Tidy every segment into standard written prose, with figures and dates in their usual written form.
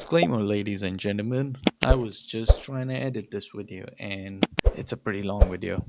Disclaimer, ladies and gentlemen, I was just trying to edit this video and it's a pretty long video,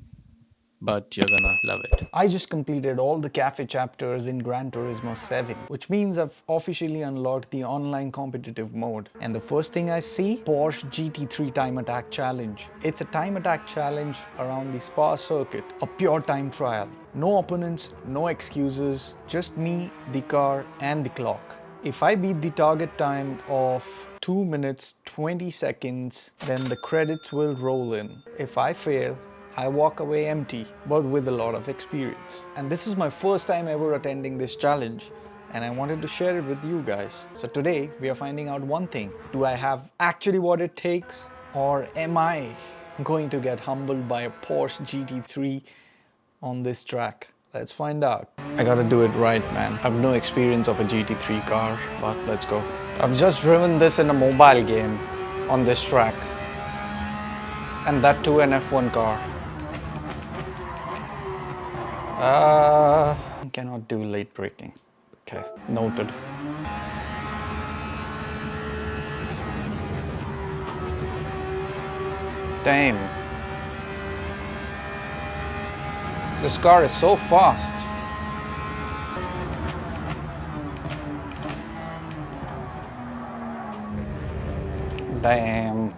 but you're gonna love it. I just completed all the cafe chapters in Gran Turismo 7, which means I've officially unlocked the online competitive mode. And the first thing I see, Porsche GT3 time attack challenge. It's a time attack challenge around the Spa circuit, a pure time trial. No opponents, no excuses, just me, the car and the clock. If I beat the target time of 2 minutes 20 seconds, then the credits will roll in. If I fail, I walk away empty, but with a lot of experience. And this is my first time ever attending this challenge, and I wanted to share it with you guys. So today, we are finding out one thing. Do I have actually what it takes, or am I going to get humbled by a Porsche GT3 on this track? Let's find out. I gotta do it right, man. I have no experience of a GT3 car, but let's go. I've just driven this in a mobile game on this track, and that too an F1 car. Cannot do late braking. Okay, noted. Damn. This car is so fast. Damn.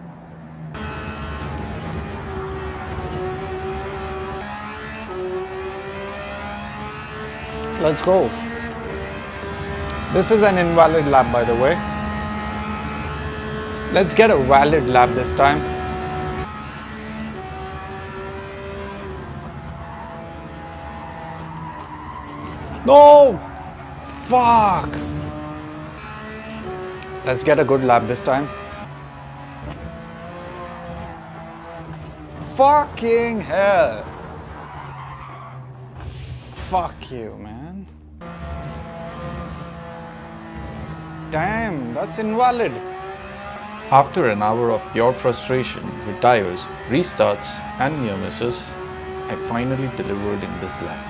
Let's go. This is an invalid lap, by the way. Let's get a valid lap this time. No! Fuck! Let's get a good lap this time. Fucking hell! Fuck you, man. Damn, that's invalid. After an hour of pure frustration with tires, restarts and near misses, I finally delivered in this lap.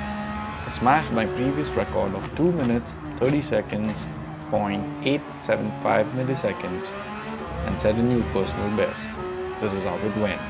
I smashed my previous record of 2 minutes 30 seconds, 0.875 milliseconds and set a new personal best. This is how it went.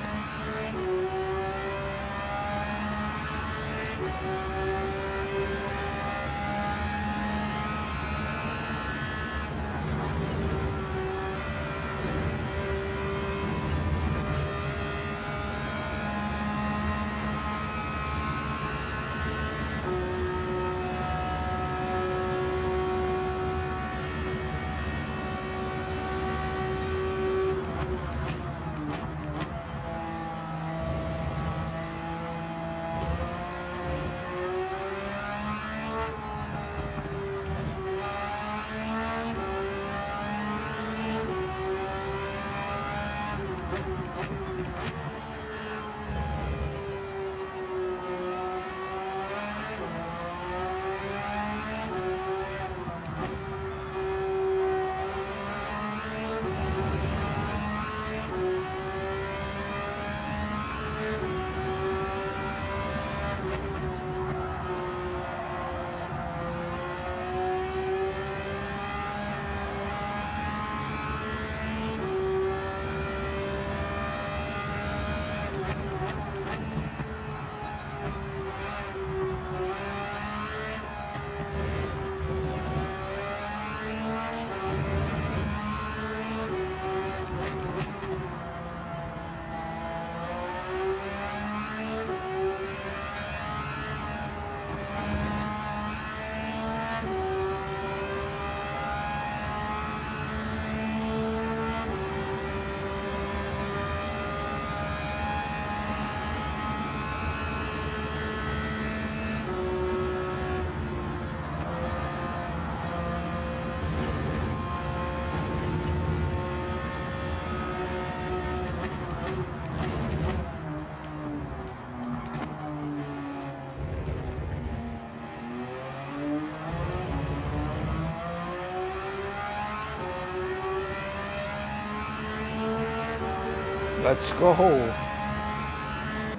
Let's go.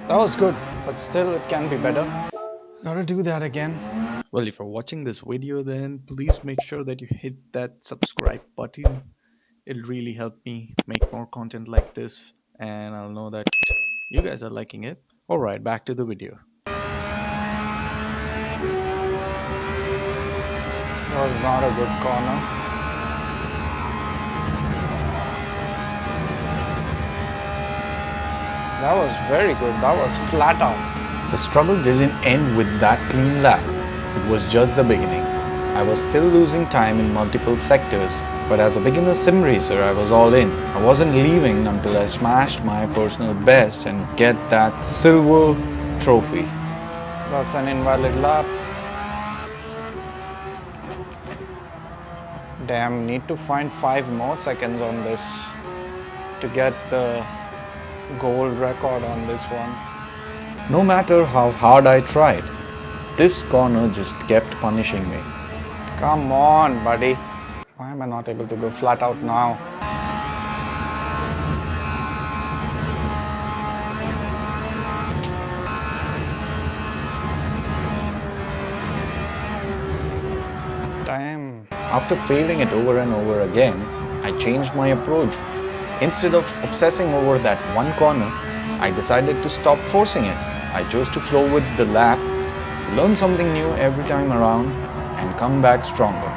That was good, but still it can be better. Gotta do that again. Well, if you're watching this video, then please make sure that you hit that subscribe button It'll really help me make more content like this, and I'll know that you guys are liking it. Alright, back to the video. That was not a good corner. That was very good. That was flat out. The struggle didn't end with that clean lap. It was just the beginning. I was still losing time in multiple sectors, but as a beginner sim racer, I was all in. I wasn't leaving until I smashed my personal best and get that silver trophy. That's an invalid lap. Damn, need to find 5 more seconds on this to get the gold record on this one. No matter how hard I tried, this corner just kept punishing me. Come on, buddy. Why am I not able to go flat out now? Damn. After failing it over and over again, I changed my approach. Instead of obsessing over that one corner, I decided to stop forcing it. I chose to flow with the lap, learn something new every time around, and come back stronger.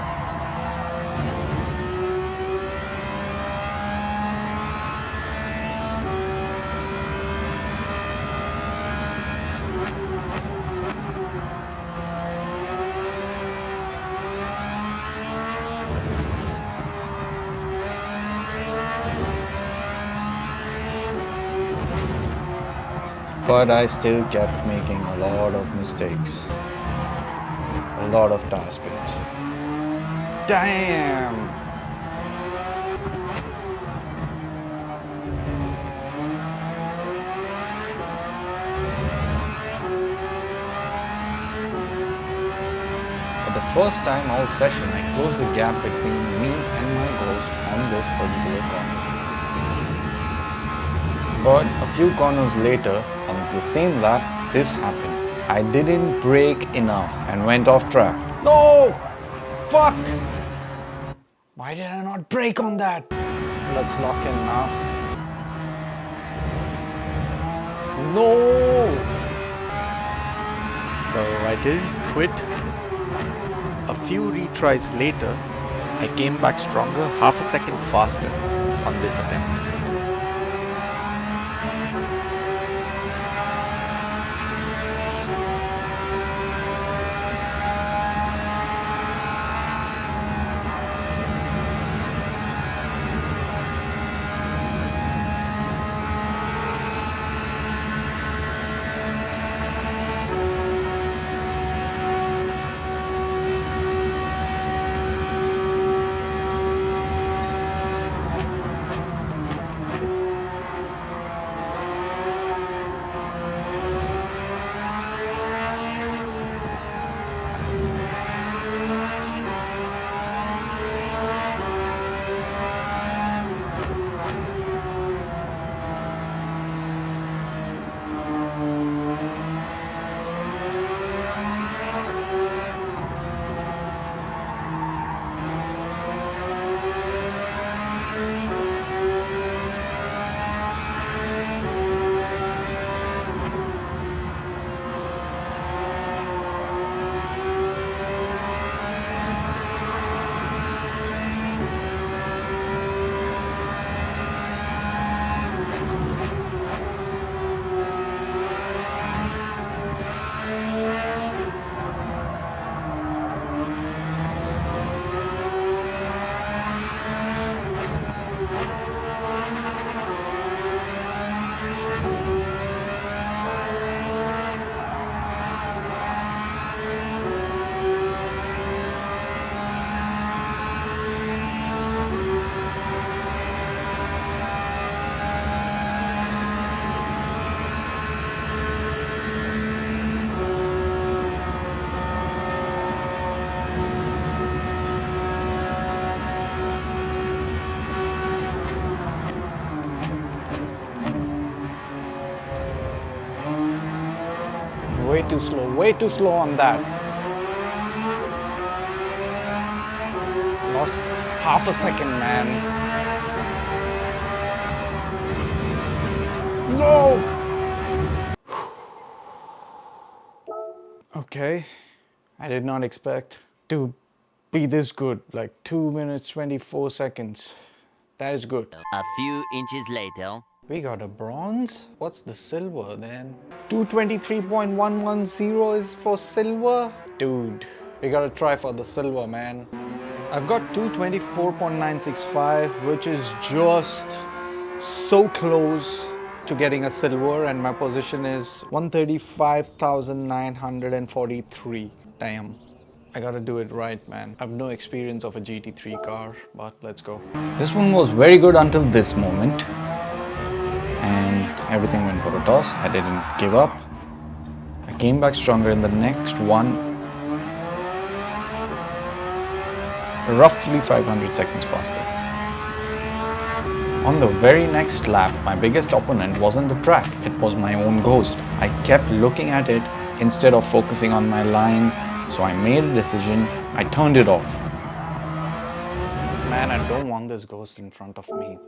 But I still kept making a lot of mistakes. A lot of tire spins. Damn! For the first time all session, I closed the gap between me and my ghost on this particular corner. But a few corners later, on the same lap, this happened. I didn't brake enough and went off track. No! Fuck! Why did I not brake on that? Let's lock in now. No! So I didn't quit. A few retries later, I came back stronger, half a second faster on this attempt. Way too slow on that. Lost half a second, man. No! Okay, I did not expect to be this good. Like 2 minutes 24 seconds. That is good. A few inches later. We got a bronze? What's the silver then? 223.110 is for silver? Dude, we gotta try for the silver, man. I've got 224.965, which is just so close to getting a silver, and my position is 135,943. Damn. I gotta do it right, man. I have no experience of a GT3 car, but let's go. This one was very good until this moment. And everything went for a toss. I didn't give up. I came back stronger in the next one. Roughly 500 seconds faster. On the very next lap, my biggest opponent wasn't the track, it was my own ghost. I kept looking at it instead of focusing on my lines, so I made a decision, I turned it off. Man, I don't want this ghost in front of me.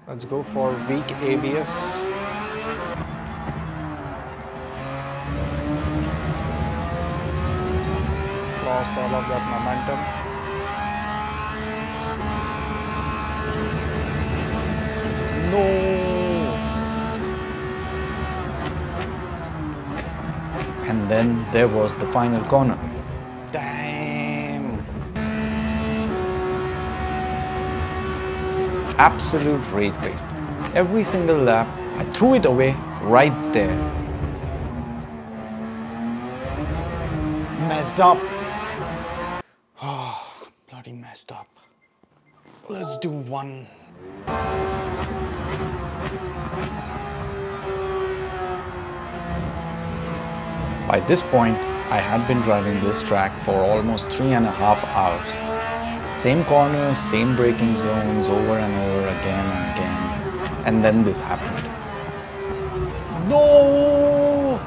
Let's go for weak ABS. Lost all of that momentum. No! And then there was the final corner. Damn! Absolute rage bait. Every single lap, I threw it away right there. Messed up. Oh, bloody messed up. Let's do one. By this point, I had been driving this track for almost 3.5 hours. Same corners, same braking zones over and over again and again. And then this happened. No!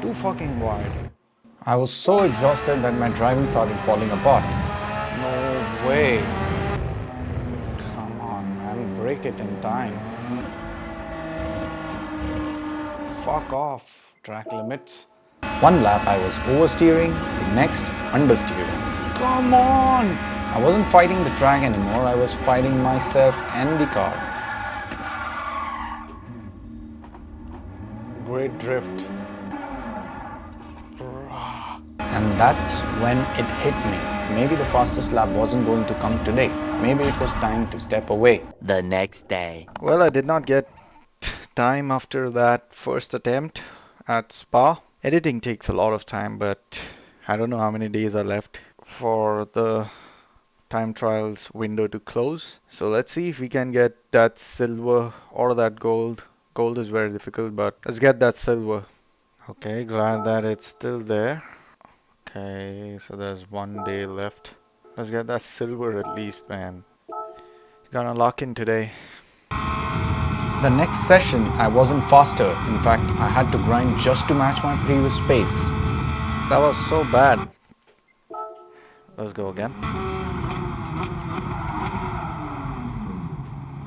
Too fucking wide. I was so exhausted that my driving started falling apart. No way. Come on, man, break it in time. Fuck off, track limits. One lap I was oversteering, the next understeering. Come on! I wasn't fighting the track anymore, I was fighting myself and the car. Great drift. And that's when it hit me. Maybe the fastest lap wasn't going to come today. Maybe it was time to step away. The next day. Well, I did not get time after that first attempt at Spa. Editing takes a lot of time, but I don't know how many days are left for the time trials window to close. So let's see if we can get that silver or that gold. Gold is very difficult, but let's get that silver. Okay, glad that it's still there. Okay, so there's 1 day left. Let's get that silver at least, man. Gonna lock in today. The next session, I wasn't faster. In fact, I had to grind just to match my previous pace. That was so bad. Let's go again.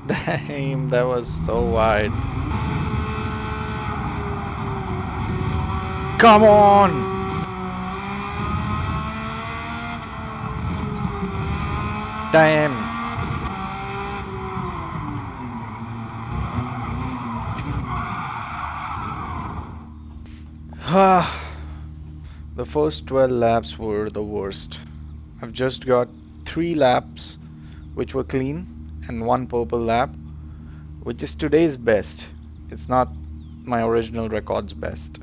Damn, that was so wide. Come on! Damn. The first 12 laps were the worst. I've just got 3 laps which were clean and 1 purple lap, which is today's best. It's not my original record's best.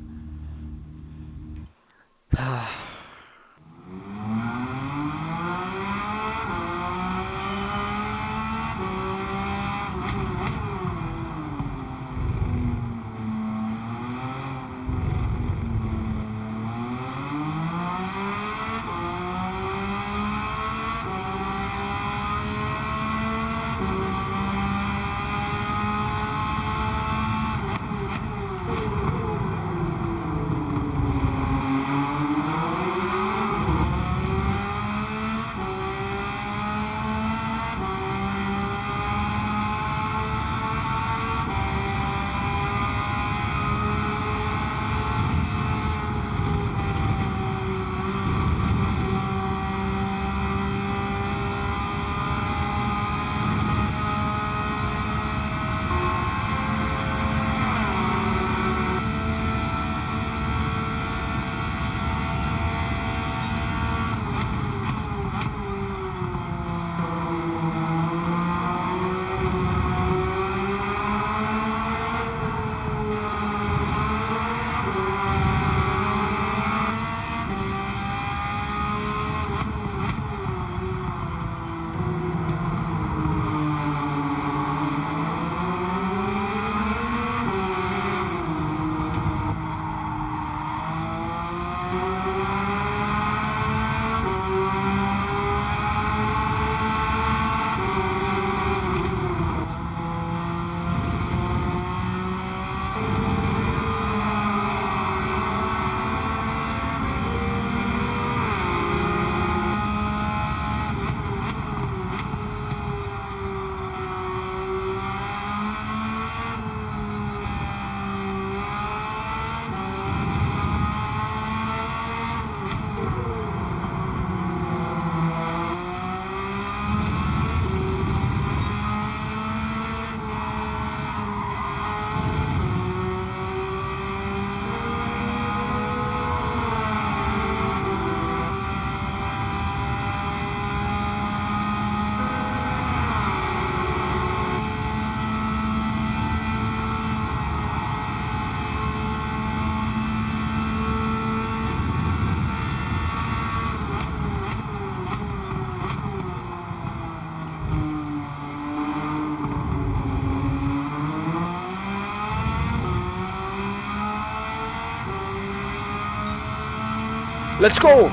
Let's go!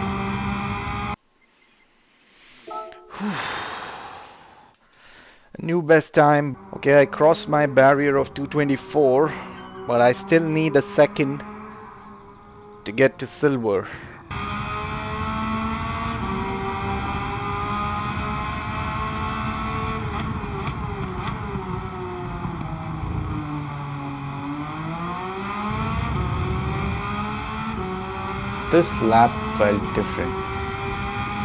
New best time. Okay, I crossed my barrier of 224, but I still need a second to get to silver. This lap felt different.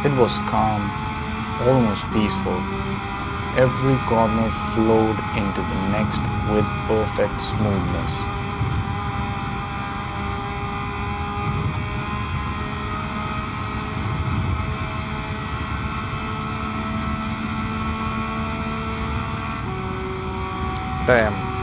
It was calm, almost peaceful. Every corner flowed into the next with perfect smoothness. Damn.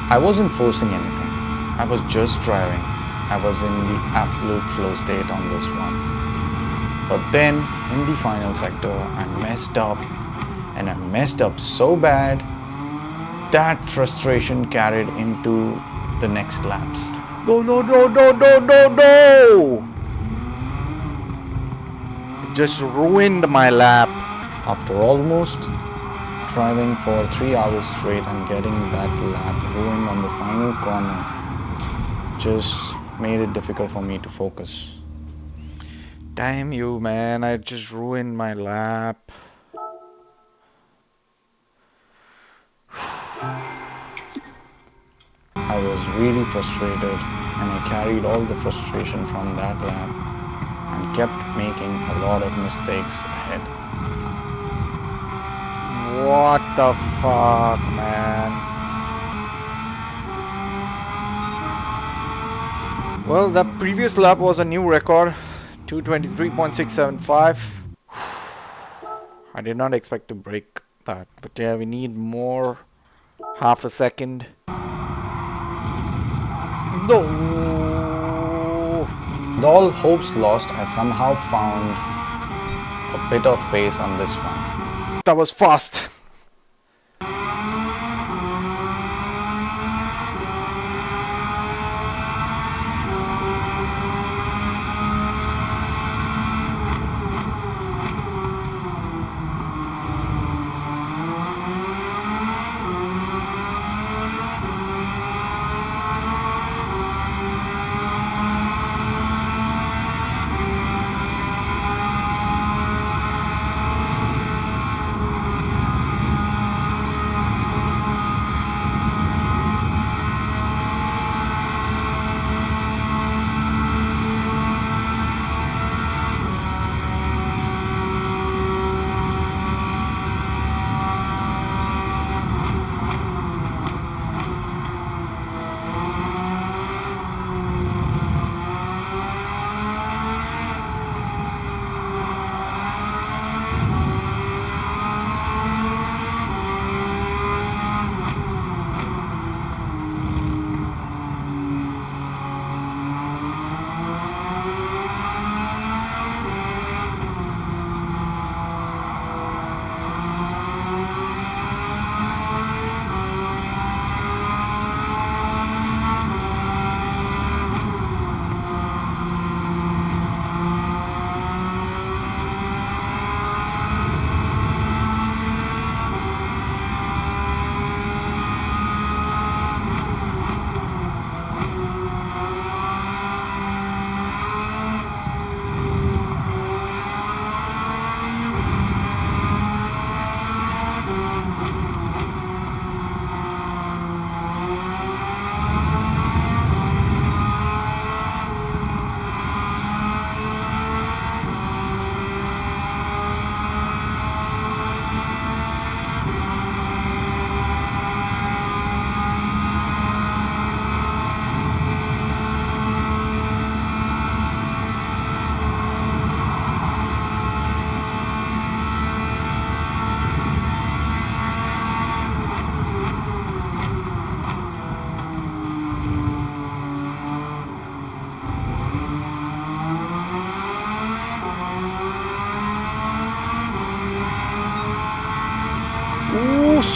I wasn't forcing anything. I was just driving. I was in the absolute flow state on this one. But then, in the final sector, I messed up. And I messed up so bad, that frustration carried into the next laps. No, no, no, no, no, no, no! It just ruined my lap. After almost driving for 3 hours straight and getting that lap ruined on the final corner just made it difficult for me to focus. Damn you, man, I just ruined my lap. I was really frustrated and I carried all the frustration from that lap and kept making a lot of mistakes ahead. What the fuck, man? Well, the previous lap was a new record, 223.675. I did not expect to break that, but yeah, we need more, half a second. No! With all hopes lost, I somehow found a bit of pace on this one. That was fast!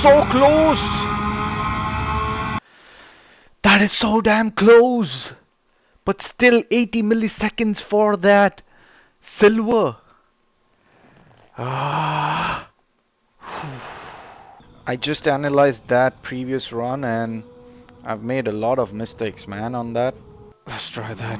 so close! That is so damn close! But still 80 milliseconds for that silver. Ah. I just analyzed that previous run and I've made a lot of mistakes, man, on that. Let's try that.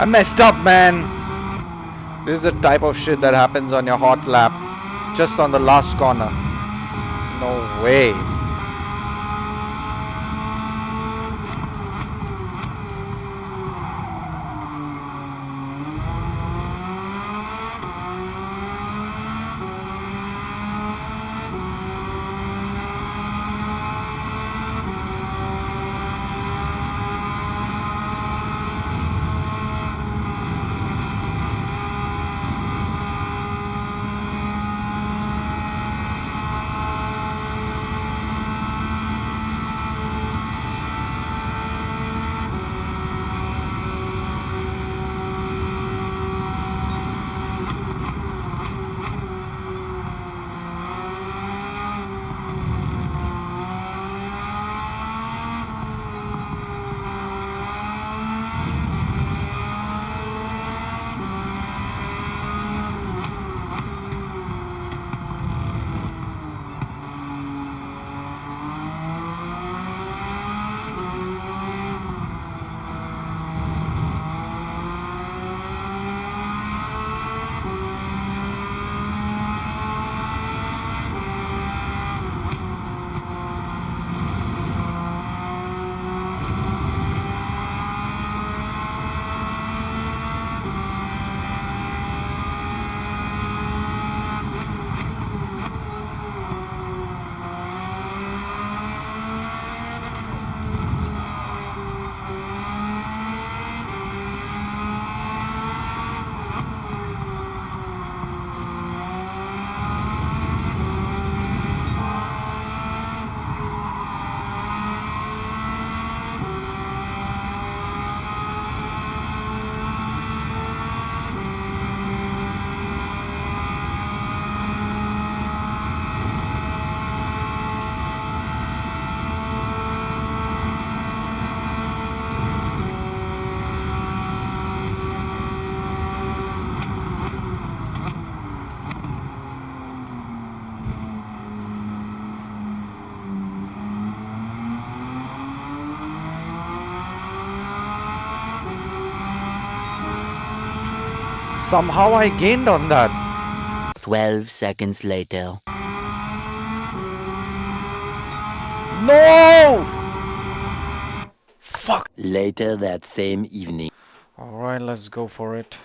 I messed up, man. This is the type of shit that happens on your hot lap. Just on the last corner. No way. Somehow I gained on that. 12 seconds later. No! Fuck. Later that same evening. Alright, let's go for it.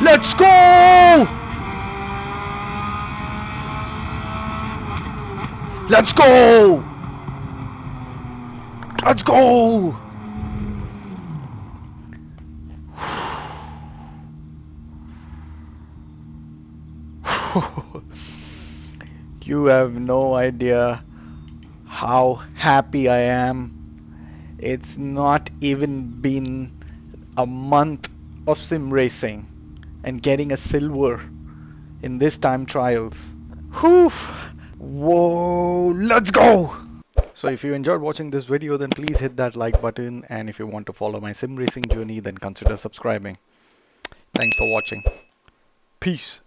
Let's go! Let's go! Let's go! You have no idea how happy I am. It's not even been a month of sim racing and getting a silver in this time trials. Whew. Whoa, let's go! So if you enjoyed watching this video, then please hit that like button, and if you want to follow my sim racing journey, then consider subscribing. Thanks for watching. Peace.